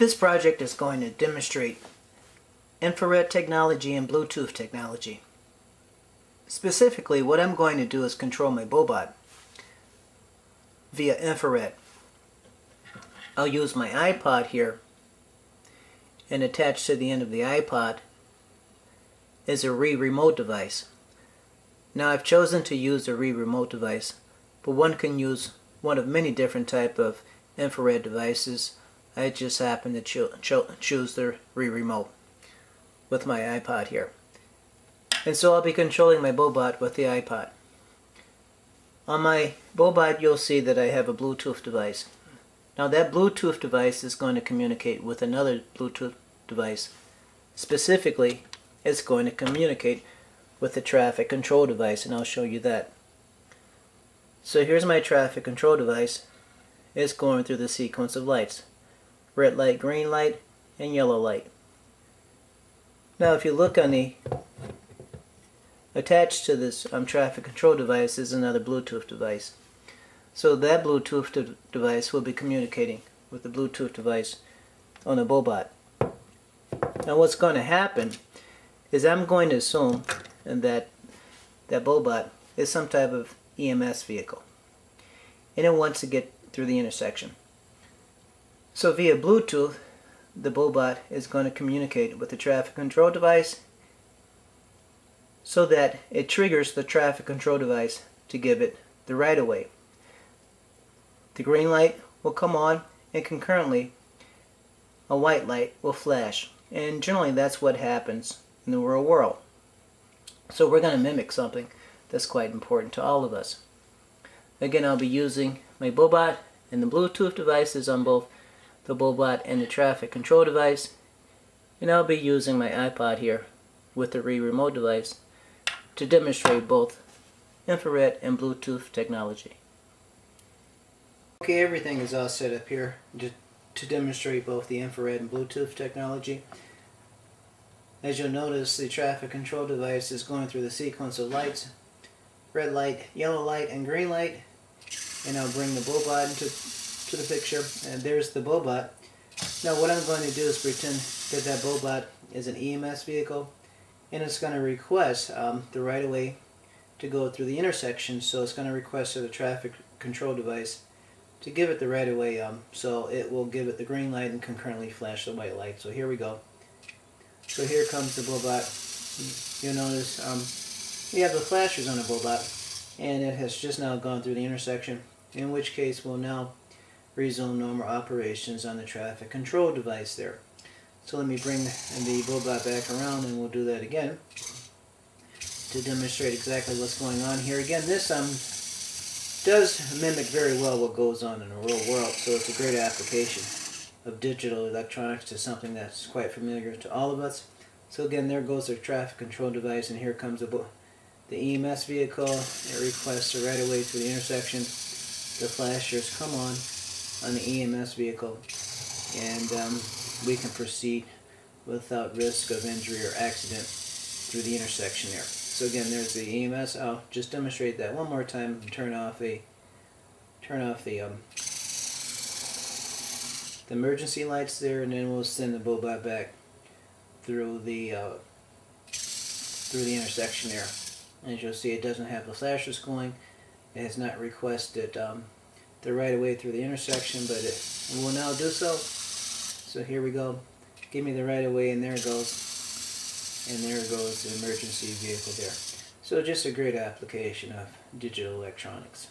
This project is going to demonstrate infrared technology and Bluetooth technology. Specifically, what I'm going to do is control my Boe Bot via infrared. I'll use my iPod here, and attached to the end of the iPod is a Wii remote device. Now I've chosen to use a Wii remote device, but one can use one of many different type of infrared devices. I just happen to choose the Wii remote with my iPod here. And so I'll be controlling my Boe Bot with the iPod. On my Boe Bot you'll see that I have a Bluetooth device. Now that Bluetooth device is going to communicate with another Bluetooth device. Specifically, it's going to communicate with the traffic control device, and I'll show you that. So here's my traffic control device. It's going through the sequence of lights. Red light, green light, and yellow light. Now if you look on the attached to this traffic control device is another Bluetooth device. So that Bluetooth device will be communicating with the Bluetooth device on the Boe Bot. Now what's going to happen is I'm going to assume that Boe Bot is some type of EMS vehicle, and it wants to get through the intersection. So via Bluetooth, the Boe Bot is going to communicate with the traffic control device so that it triggers the traffic control device to give it the right of way. The green light will come on, and concurrently a white light will flash, and generally that's what happens in the real world. So we're going to mimic something that's quite important to all of us. Again, I'll be using my Boe Bot and the Bluetooth devices on both the Boe Bot and the traffic control device, and I'll be using my iPod here with the Wii remote device to demonstrate both infrared and Bluetooth technology. Okay, everything is all set up here to demonstrate both the infrared and Bluetooth technology. As you'll notice, the traffic control device is going through the sequence of lights: red light, yellow light, and green light. And I'll bring the Boe Bot into the picture, and there's the Boe Bot. Now what I'm going to do is pretend that Boe Bot is an EMS vehicle, and it's going to request the right of way to go through the intersection. So it's going to request to the traffic control device to give it the right of way, so it will give it the green light and concurrently flash the white light. So here we go. So here comes the Boe Bot. You'll notice we have the flashers on the Boe Bot, and it has just now gone through the intersection, in which case we'll now resume normal operations on the traffic control device there. So let me bring the Boe Bot back around, and we'll do that again to demonstrate exactly what's going on here. Again, this does mimic very well what goes on in the real world, so it's a great application of digital electronics to something that's quite familiar to all of us. So again, there goes the traffic control device, and here comes the EMS vehicle. It requests a right of way through the intersection. The flashers come on the EMS vehicle, and we can proceed without risk of injury or accident through the intersection there. So again, there's the EMS. I'll just demonstrate that one more time. Turn off the emergency lights there, and then we'll send the Boe Bot back through the intersection there. As you'll see, it doesn't have the flashers going. It has not requested the right of way through the intersection, but it will now do so. So here we go. Give me the right of way, and there it goes. And there goes the emergency vehicle there. So just a great application of digital electronics.